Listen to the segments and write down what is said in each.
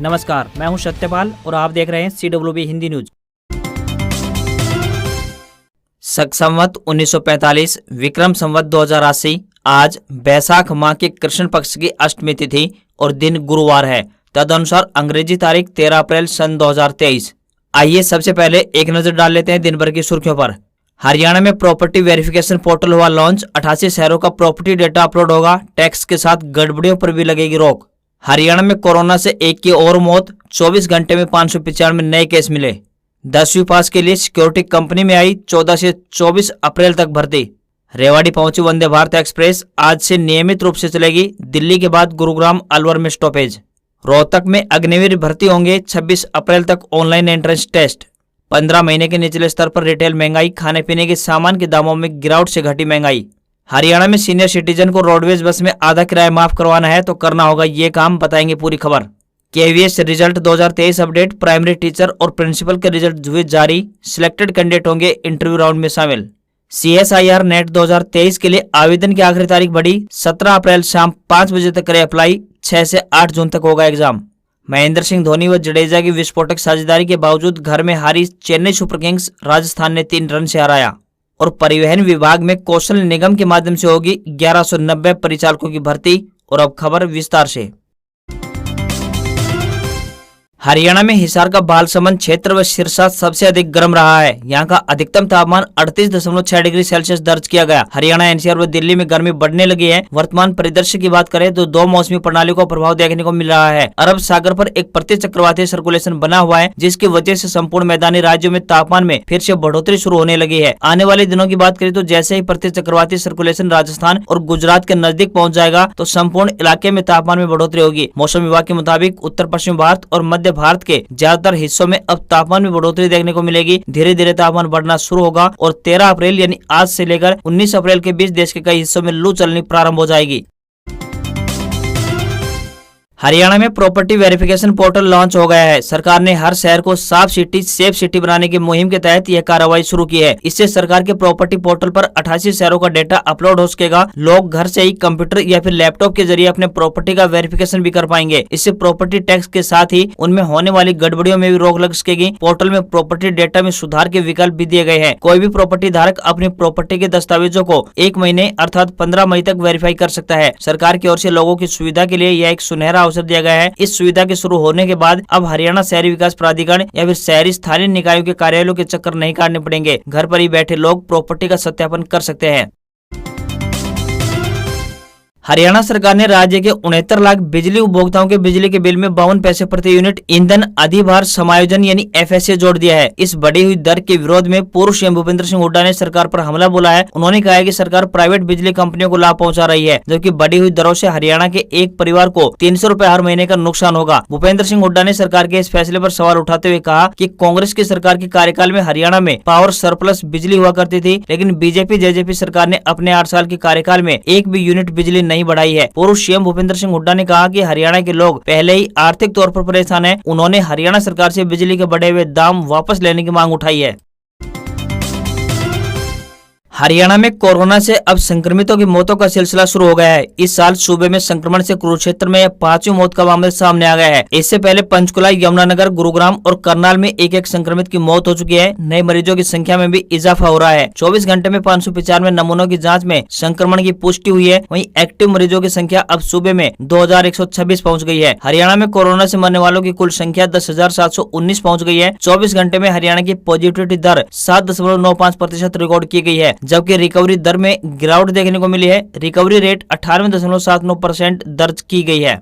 नमस्कार, मैं हूं सत्यपाल और आप देख रहे हैं CWB हिंदी न्यूज। शक संवत 1945 विक्रम संवत 2080 आज बैसाख माह के कृष्ण पक्ष की अष्टमी तिथि और दिन गुरुवार है। तदनुसार अंग्रेजी तारीख 13 अप्रैल सन 2023। आइए सबसे पहले एक नजर डाल लेते हैं दिन भर की सुर्खियों पर। हरियाणा में प्रॉपर्टी वेरिफिकेशन पोर्टल हुआ लॉन्च। 88 शहरों का प्रॉपर्टी डेटा अपलोड होगा। टैक्स के साथ गड़बड़ियों पर भी लगेगी रोक। हरियाणा में कोरोना से एक की और मौत। 24 घंटे में 595 नए केस मिले। 10वीं पास के लिए सिक्योरिटी कंपनी में आई 14 से 24 अप्रैल तक भर्ती। रेवाड़ी पहुंची वंदे भारत एक्सप्रेस आज से नियमित रूप से चलेगी। दिल्ली के बाद गुरुग्राम अलवर में स्टॉपेज। रोहतक में अग्निवीर भर्ती होंगे। 26 अप्रैल तक ऑनलाइन एंट्रेंस टेस्ट। 15 महीने के निचले स्तर पर रिटेल महंगाई। खाने पीने के सामान के दामों में गिरावट से घटी महंगाई। हरियाणा में सीनियर सिटीजन को रोडवेज बस में आधा किराया माफ करवाना है तो करना होगा ये काम, बताएंगे पूरी खबर। KVS result 2023 update. Primary teacher और प्रिंसिपल के रिजल्ट हुए जारी। सिलेक्टेड कैंडिडेट होंगे इंटरव्यू राउंड में शामिल। CSIR नेट 2023 के लिए आवेदन की आखिरी तारीख बढ़ी। 17 अप्रैल शाम 5 बजे तक करें अप्लाई। 6 से 8 जून तक होगा एग्जाम। महेंद्र सिंह धोनी व जडेजा की विस्फोटक साझेदारी के बावजूद घर में हारी चेन्नई सुपर किंग्स। राजस्थान ने 3 रन से हराया। और परिवहन विभाग में कौशल निगम के माध्यम से होगी 1190 परिचालकों की भर्ती। और अब खबर विस्तार से। हरियाणा में हिसार का बालसमंद क्षेत्र व सिरसा सबसे अधिक गर्म रहा है। यहाँ का अधिकतम तापमान 38.6 डिग्री सेल्सियस दर्ज किया गया। हरियाणा, NCR व दिल्ली में गर्मी बढ़ने लगी है। वर्तमान परिदृश्य की बात करें तो 2 मौसमी प्रणाली को प्रभाव देखने को मिल रहा है। अरब सागर पर एक प्रति चक्रवाती सर्कुलेशन बना हुआ है, जिसकी वजह से संपूर्ण मैदानी राज्यों में तापमान में फिर से बढ़ोतरी शुरू होने लगी है। आने वाले दिनों की बात करें तो जैसे ही प्रति चक्रवाती सर्कुलेशन राजस्थान और गुजरात के नजदीक पहुंच जाएगा तो संपूर्ण इलाके में तापमान में बढ़ोतरी होगी। मौसम विभाग के मुताबिक उत्तर पश्चिम भारत और मध्य भारत के ज्यादातर हिस्सों में अब तापमान में बढ़ोतरी देखने को मिलेगी। धीरे धीरे तापमान बढ़ना शुरू होगा और 13 अप्रैल यानी आज से लेकर 19 अप्रैल के बीच देश के कई हिस्सों में लू चलनी प्रारंभ हो जाएगी। हरियाणा में प्रॉपर्टी वेरिफिकेशन पोर्टल लॉन्च हो गया है। सरकार ने हर शहर को साफ सिटी सेफ सिटी बनाने की मुहिम के तहत यह कार्रवाई शुरू की है। इससे सरकार के प्रॉपर्टी पोर्टल पर 88 शहरों का डेटा अपलोड हो सकेगा। लोग घर से ही कंप्यूटर या फिर लैपटॉप के जरिए अपने प्रॉपर्टी का वेरिफिकेशन भी कर पाएंगे। इससे प्रॉपर्टी टैक्स के साथ ही उनमें होने वाली गड़बड़ियों में भी रोक लग सकेगी। पोर्टल में प्रॉपर्टी डेटा में सुधार के विकल्प भी दिए गए हैं। कोई भी प्रॉपर्टी धारक अपनी प्रॉपर्टी के दस्तावेजों को 1 महीने अर्थात 15 मई तक वेरीफाई कर सकता है। सरकार की ओर से लोगों की सुविधा के लिए यह एक सुनहरा अवसर दिया गया है। इस सुविधा के शुरू होने के बाद अब हरियाणा शहरी विकास प्राधिकरण या फिर शहरी स्थानीय निकायों के कार्यालयों के चक्कर नहीं काटने पड़ेंगे। घर पर ही बैठे लोग प्रॉपर्टी का सत्यापन कर सकते हैं। हरियाणा सरकार ने राज्य के 69 लाख बिजली उपभोक्ताओं के बिजली के बिल में 52 पैसे प्रति यूनिट ईंधन अधिभार समायोजन यानी FSA जोड़ दिया है। इस बढ़ी हुई दर के विरोध में पूर्व CM भूपेंद्र सिंह हुड्डा ने सरकार पर हमला बोला है। उन्होंने कहा है कि सरकार प्राइवेट बिजली कंपनियों को लाभ पहुंचा रही है, जबकि बढ़ी हुई दरों से हरियाणा के एक परिवार को 300 रुपए हर महीने का नुकसान होगा। भूपेंद्र सिंह हुड्डा ने सरकार के इस फैसले पर सवाल उठाते हुए कहा कि कांग्रेस की सरकार के कार्यकाल में हरियाणा में पावर सरप्लस बिजली हुआ करती थी, लेकिन BJP JJP सरकार ने अपने 8 साल के कार्यकाल में एक भी यूनिट बिजली नहीं बढ़ाई है। पूर्व CM भूपेंद्र सिंह हुड्डा ने कहा कि हरियाणा के लोग पहले ही आर्थिक तौर पर परेशान हैं। उन्होंने हरियाणा सरकार से बिजली के बढ़े हुए दाम वापस लेने की मांग उठाई है। हरियाणा में कोरोना से अब संक्रमितों की मौतों का सिलसिला शुरू हो गया है। इस साल सूबे में संक्रमण से कुरुक्षेत्र में 5वीं मौत का मामला सामने आ गया है। इससे पहले पंचकुला, यमुनानगर, गुरुग्राम और करनाल में एक संक्रमित की मौत हो चुकी है। नए मरीजों की संख्या में भी इजाफा हो रहा है। 24 घंटे में 595 नमूनों की जाँच में संक्रमण की पुष्टि हुई है। वहीं एक्टिव मरीजों की संख्या अब सूबे में 2126 पहुँच गई है। हरियाणा में कोरोना से मरने वालों की कुल संख्या 10,719 पहुँच गई है। 24 घंटे में हरियाणा की पॉजिटिविटी दर 7.95% रिकॉर्ड की गई है, जबकि रिकवरी दर में गिरावट देखने को मिली है। रिकवरी रेट 98.79% दर्ज की गई है।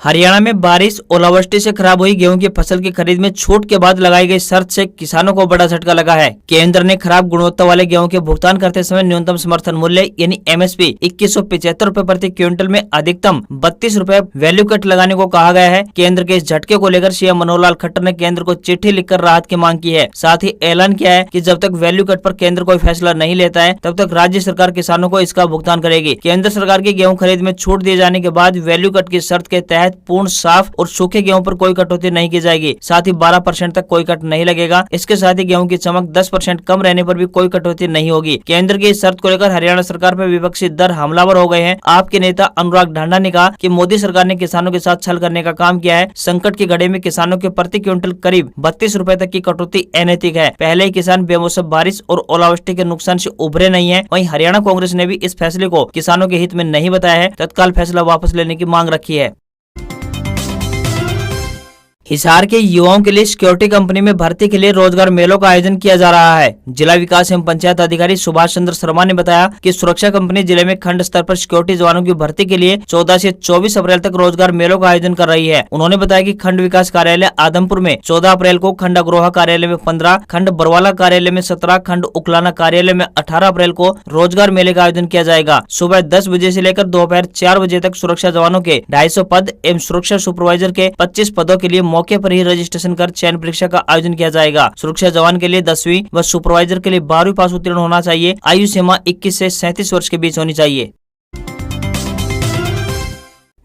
हरियाणा में बारिश ओलावृष्टि से खराब हुई गेहूं की फसल की खरीद में छूट के बाद लगाई गई शर्त से किसानों को बड़ा झटका लगा है। केंद्र ने खराब गुणवत्ता वाले गेहूं के भुगतान करते समय न्यूनतम समर्थन मूल्य यानी MSP 2175 रुपए प्रति क्विंटल में अधिकतम 32 रुपए वैल्यू कट लगाने को कहा गया है। केंद्र के इस झटके को लेकर CM मनोहर लाल खट्टर ने केंद्र को चिट्ठी लिखकर राहत की मांग की है। साथ ही ऐलान किया है कि जब तक वैल्यू कट पर केंद्र कोई फैसला नहीं लेता है तब तक राज्य सरकार किसानों को इसका भुगतान करेगी। केंद्र सरकार की गेहूं खरीद में छूट दिए जाने के बाद वैल्यू कट की शर्त के तहत तहत पूर्ण साफ और सूखे गेहूं पर कोई कटौती नहीं की जाएगी। साथ ही 12% तक कोई कट नहीं लगेगा। इसके साथ ही गेहूं की चमक 10% कम रहने पर भी कोई कटौती नहीं होगी। केंद्र की इस शर्त को लेकर हरियाणा सरकार पर विपक्षी दल हमलावर हो गए हैं। आपके नेता अनुराग ढांडा ने कहा कि मोदी सरकार ने किसानों के साथ छल करने का काम किया है। संकट की घड़ी में किसानों के प्रति क्विंटल करीब 32 रुपए तक की कटौती अनैतिक है। पहले ही किसान बेमौसम बारिश और ओलावृष्टि के नुकसान से उभरे नहीं है। वहीं हरियाणा कांग्रेस ने भी इस फैसले को किसानों के हित में नहीं बताया है, तत्काल फैसला वापस लेने की मांग रखी है। हिसार के युवाओं के लिए सिक्योरिटी कंपनी में भर्ती के लिए रोजगार मेलों का आयोजन किया जा रहा है। जिला विकास एवं पंचायत अधिकारी सुभाष चंद्र शर्मा ने बताया कि सुरक्षा कंपनी जिले में खंड स्तर पर सिक्योरिटी जवानों की भर्ती के लिए 14 से 24 अप्रैल तक रोजगार मेलों का आयोजन कर रही है। उन्होंने बताया कि खंड विकास कार्यालय आदमपुर में 14 अप्रैल को, खंड अग्रोहा कार्यालय में 15, खंड बरवाला कार्यालय में 17, खंड उकलाना कार्यालय में 18 अप्रैल को रोजगार मेले का आयोजन किया जाएगा। सुबह 10 बजे से लेकर दोपहर 4 बजे तक सुरक्षा जवानों के 250 पद एवं सुरक्षा सुपरवाइजर के 25 पदों के लिए मौके पर ही रजिस्ट्रेशन कर चयन परीक्षा का आयोजन किया जाएगा। सुरक्षा जवान के लिए 10वीं व सुपरवाइजर के लिए 12वीं पास उत्तीर्ण होना चाहिए। आयु सीमा 21 से 37 वर्ष के बीच होनी चाहिए।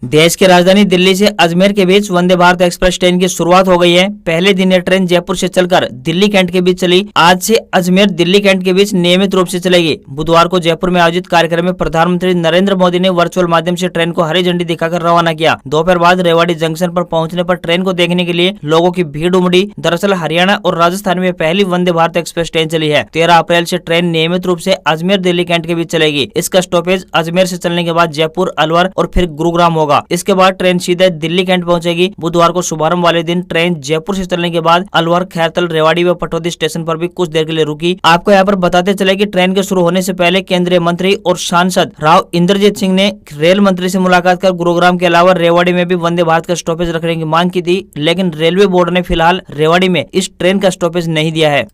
देश की राजधानी दिल्ली से अजमेर के बीच वंदे भारत एक्सप्रेस ट्रेन की शुरुआत हो गई है। पहले दिन यह ट्रेन जयपुर से चलकर दिल्ली कैंट के बीच चली। आज से अजमेर दिल्ली कैंट के बीच नियमित रूप से चलेगी। बुधवार को जयपुर में आयोजित कार्यक्रम में प्रधानमंत्री नरेंद्र मोदी ने वर्चुअल माध्यम से ट्रेन को हरी झंडी दिखाकर रवाना किया। दोपहर बाद रेवाड़ी जंक्शन पर पहुंचने पर ट्रेन को देखने के लिए लोगों की भीड़ उमड़ी। दरअसल हरियाणा और राजस्थान में पहली वंदे भारत एक्सप्रेस ट्रेन चली है। 13 अप्रैल से ट्रेन नियमित रूप से अजमेर दिल्ली कैंट के बीच चलेगी। इसका स्टॉपेज अजमेर से चलने के बाद जयपुर, अलवर और फिर गुरुग्राम होगा। इसके बाद ट्रेन सीधे दिल्ली कैंट पहुंचेगी। बुधवार को शुभारंभ वाले दिन ट्रेन जयपुर से चलने के बाद अलवर, खैरतल, रेवाड़ी व पटौदी स्टेशन पर भी कुछ देर के लिए रुकी। आपको यहाँ पर बताते चले कि ट्रेन के शुरू होने से पहले केंद्रीय मंत्री और सांसद राव इंद्रजीत सिंह ने रेल मंत्री से मुलाकात कर गुरुग्राम के अलावा रेवाड़ी में भी वंदे भारत का स्टॉपेज रखने की मांग की थी, लेकिन रेलवे बोर्ड ने फिलहाल रेवाड़ी में इस ट्रेन का स्टॉपेज नहीं दिया है।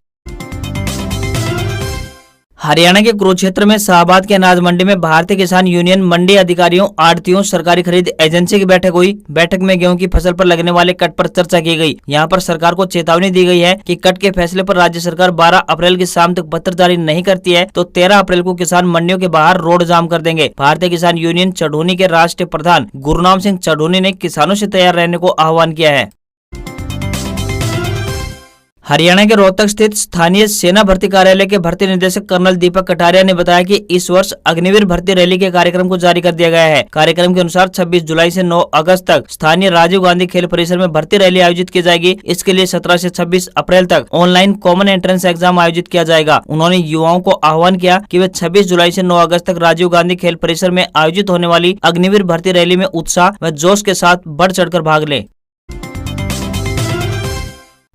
हरियाणा के कुरुक्षेत्र में शाहबाद के अनाज मंडी में भारतीय किसान यूनियन, मंडी अधिकारियों, आढ़तियों, सरकारी खरीद एजेंसी की बैठक हुई। बैठक में गेहूं की फसल पर लगने वाले कट पर चर्चा की गई। यहां पर सरकार को चेतावनी दी गई है कि कट के फैसले पर राज्य सरकार 12 अप्रैल की शाम तक पत्र जारी नहीं करती है तो 13 अप्रैल को किसान मंडियों के बाहर रोड जाम कर देंगे। भारतीय किसान यूनियन चढ़ोनी के राष्ट्रीय प्रधान गुरुनाम सिंह चढ़ोनी ने किसानों से तैयार रहने को आह्वान किया है। हरियाणा के रोहतक स्थित स्थानीय सेना भर्ती कार्यालय के भर्ती निदेशक कर्नल दीपक कटारिया ने बताया कि इस वर्ष अग्निवीर भर्ती रैली के कार्यक्रम को जारी कर दिया गया है। कार्यक्रम के अनुसार 26 जुलाई से 9 अगस्त तक स्थानीय राजीव गांधी खेल परिसर में भर्ती रैली आयोजित की जाएगी। इसके लिए 17 से 26 अप्रैल तक ऑनलाइन कॉमन एंट्रेंस एग्जाम आयोजित किया जाएगा। उन्होंने युवाओं को आह्वान किया कि वे 26 जुलाई से 9 अगस्त तक राजीव गांधी खेल परिसर में आयोजित होने वाली अग्निवीर भर्ती रैली में उत्साह व जोश के साथ बढ़ चढ़कर भाग लें।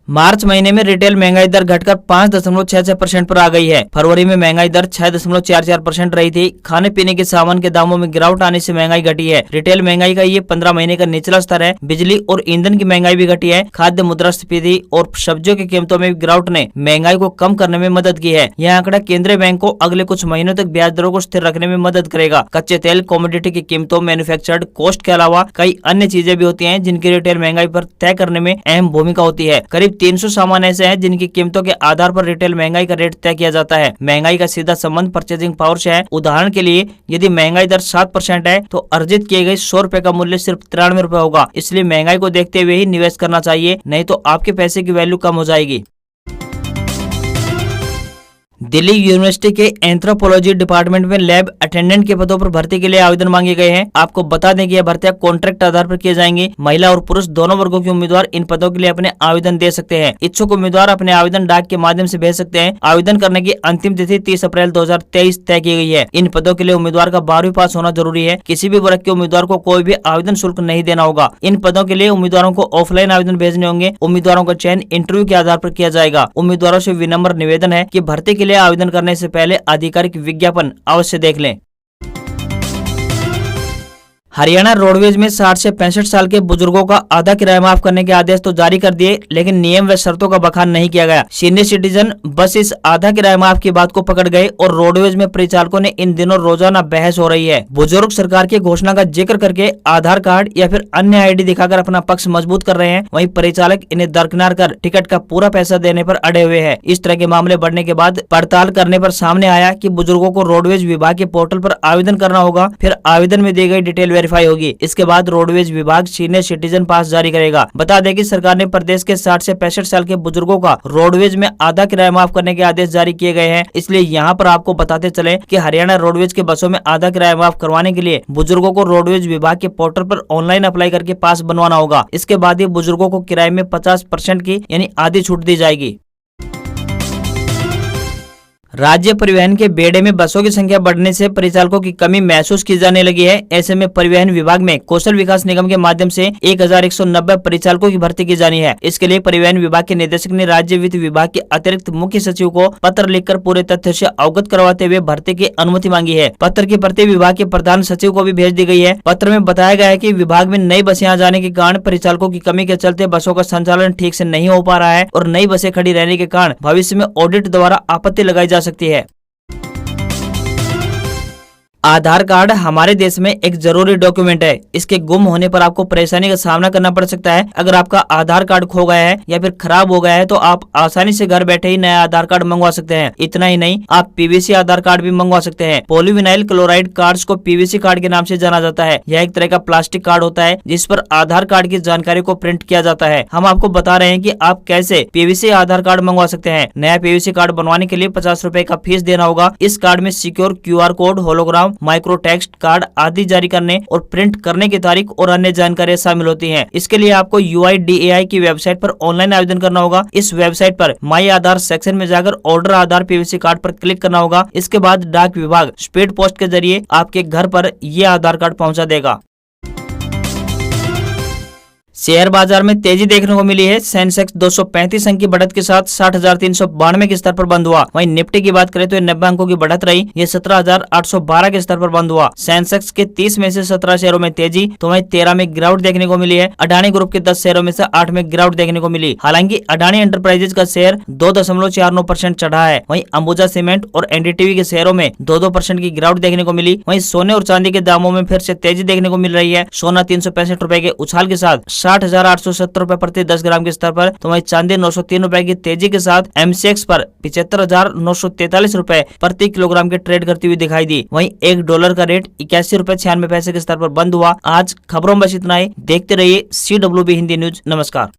मार्च महीने में रिटेल महंगाई दर घटकर 5.66% पर आ गई है। फरवरी में महंगाई दर 6.44% रही थी। खाने पीने के सामान के दामों में गिरावट आने से महंगाई घटी है। रिटेल महंगाई का ये 15 महीने का निचला स्तर है। बिजली और ईंधन की महंगाई भी घटी है। खाद्य, मुद्रास्फीति और सब्जियों की कीमतों में गिरावट ने महंगाई को कम करने में मदद की है। यह आंकड़ा केंद्रीय बैंक को अगले कुछ महीनों तक ब्याज दरों को स्थिर रखने में मदद करेगा। कच्चे तेल, कॉमोडिटी की कीमतों, मैन्युफैक्चर्ड कॉस्ट के अलावा कई अन्य चीजें भी होती हैं जिनकी रिटेल महंगाई पर तय करने में अहम भूमिका होती है। करीब 300 सामान ऐसे हैं जिनकी कीमतों के आधार पर रिटेल महंगाई का रेट तय किया जाता है। महंगाई का सीधा संबंध परचेजिंग पावर से है। उदाहरण के लिए यदि महंगाई दर 7% है तो अर्जित किए गए 100 रुपए का मूल्य सिर्फ 93 रुपए होगा। इसलिए महंगाई को देखते हुए ही निवेश करना चाहिए, नहीं तो आपके पैसे की वैल्यू कम हो जाएगी। दिल्ली यूनिवर्सिटी के एंथ्रोपोलॉजी डिपार्टमेंट में लैब अटेंडेंट के पदों पर भर्ती के लिए आवेदन मांगे गए हैं। आपको बता दें कि यह भर्तियां कॉन्ट्रैक्ट आधार पर किए जाएंगी। महिला और पुरुष दोनों वर्गों के उम्मीदवार इन पदों के लिए अपने आवेदन दे सकते हैं। इच्छुक उम्मीदवार अपने आवेदन डाक के माध्यम से भेज सकते हैं। आवेदन करने की अंतिम तिथि 30 अप्रैल 2023 तय की गई है। इन पदों के लिए उम्मीदवार का 12वीं पास होना जरूरी है। किसी भी वर्ग के उम्मीदवार को कोई भी आवेदन शुल्क नहीं देना होगा। इन पदों के लिए उम्मीदवारों को ऑफलाइन आवेदन भेजने होंगे। उम्मीदवारों का चयन इंटरव्यू के आधार पर किया जाएगा। उम्मीदवारों से विनम्र निवेदन है कि भर्ती के लिए आवेदन करने से पहले आधिकारिक विज्ञापन अवश्य देख लें। हरियाणा रोडवेज में 60 से 65 साल के बुजुर्गों का आधा किराया माफ करने के आदेश तो जारी कर दिए, लेकिन नियम व शर्तों का बखान नहीं किया गया। सीनियर सिटीजन बस इस आधा किराया माफ की बात को पकड़ गए और रोडवेज में परिचालकों ने इन दिनों रोजाना बहस हो रही है। बुजुर्ग सरकार की घोषणा का जिक्र करके आधार कार्ड या फिर अन्य आईडी दिखाकर अपना पक्ष मजबूत कर रहे हैं। वहीं परिचालक इन्हें दरकिनार कर टिकट का पूरा पैसा देने पर अड़े हुए हैं। इस तरह के मामले बढ़ने के बाद पड़ताल करने पर सामने आया कि बुजुर्गों को रोडवेज विभाग के पोर्टल पर आवेदन करना होगा। फिर आवेदन में दी गई डिटेल वेरीफाई होगी। इसके बाद रोडवेज विभाग सीनियर सिटीजन पास जारी करेगा। बता दें कि सरकार ने प्रदेश के 60 से 65 साल के बुजुर्गों का रोडवेज में आधा किराया माफ करने के आदेश जारी किए गए हैं। इसलिए यहाँ पर आपको बताते चले कि हरियाणा रोडवेज के बसों में आधा किराया माफ करवाने के लिए बुजुर्गों को रोडवेज विभाग के पोर्टल पर ऑनलाइन अप्लाई करके पास बनवाना होगा। इसके बाद ही बुजुर्गों को किराए में 50% की यानी आधी छूट दी जाएगी। राज्य परिवहन के बेड़े में बसों की संख्या बढ़ने से परिचालकों की कमी महसूस की जाने लगी है। ऐसे में परिवहन विभाग में कौशल विकास निगम के माध्यम से 1190 परिचालकों की भर्ती की जानी है। इसके लिए परिवहन विभाग के निदेशक ने राज्य वित्त विभाग के अतिरिक्त मुख्य सचिव को पत्र लिखकर पूरे तथ्य से अवगत करवाते हुए भर्ती की अनुमति मांगी है। पत्र की प्रति विभाग के प्रधान सचिव को भी भेज दी गई है। पत्र में बताया गया है कि विभाग में नई बसें आ जाने के कारण परिचालकों की कमी के चलते बसों का संचालन ठीक से नहीं हो पा रहा है और नई बसें खड़ी रहने के कारण भविष्य में ऑडिट द्वारा आपत्ति लगाई जा सकती है। आधार कार्ड हमारे देश में एक जरूरी डॉक्यूमेंट है। इसके गुम होने पर आपको परेशानी का सामना करना पड़ सकता है। अगर आपका आधार कार्ड खो गया है या फिर खराब हो गया है तो आप आसानी से घर बैठे ही नया आधार कार्ड मंगवा सकते हैं। इतना ही नहीं, आप पीवीसी आधार कार्ड भी मंगवा सकते हैं। पॉलीविनाइल क्लोराइड कार्ड्स को पीवीसी कार्ड के नाम से जाना जाता है। यह एक तरह का प्लास्टिक कार्ड होता है जिस पर आधार कार्ड की जानकारी को प्रिंट किया जाता है। हम आपको बता रहे हैं कि आप कैसे पीवीसी आधार कार्ड मंगवा सकते हैं। नया पीवीसी कार्ड बनवाने के लिए 50 रुपए का फीस देना होगा। इस कार्ड में secure QR code, hologram, micro text card आदि जारी करने और प्रिंट करने की तारीख और अन्य जानकारियां शामिल होती हैं। इसके लिए आपको UIDAI की वेबसाइट पर ऑनलाइन आवेदन करना होगा। इस वेबसाइट पर माई आधार सेक्शन में जाकर ऑर्डर आधार पीवीसी कार्ड पर क्लिक करना होगा। इसके बाद डाक विभाग स्पीड पोस्ट के जरिए आपके घर पर ये आधार कार्ड पहुंचा देगा। शेयर बाजार में तेजी देखने को मिली है। सेंसेक्स 235 अंक की बढ़त के साथ 60,392 के स्तर पर बंद हुआ। वहीं निफ्टी की बात करें तो 90 अंकों की बढ़त रही। ये 17,812 के स्तर पर बंद हुआ। सेंसेक्स के 30 में से 17 शेयरों में तेजी तो वहीं 13 में गिरावट देखने को मिली है। अडानी ग्रुप के 10 शेयरों में से 8 में गिरावट देखने को मिली। हालांकि अडानी एंटरप्राइजेज का शेयर 2.49% चढ़ा है। वहीं अंबुजा सीमेंट और NDTV के शेयरों में 2% की गिरावट देखने को मिली। वहीं सोने और चांदी के दामों में फिर से तेजी देखने को मिल रही है। सोना 365 रुपए के उछाल के साथ 60,870 रुपए प्रति 10 ग्राम के स्तर पर तो वहीं चांदी 903 रुपए की तेजी के साथ MCX पर 75,943 रुपए प्रति किलोग्राम के ट्रेड करती हुई दिखाई दी। वहीं $1 का रेट 81 रुपए 96 पैसे के स्तर पर बंद हुआ। आज खबरों में बस इतना ही। देखते रहिए CWB हिंदी न्यूज। नमस्कार।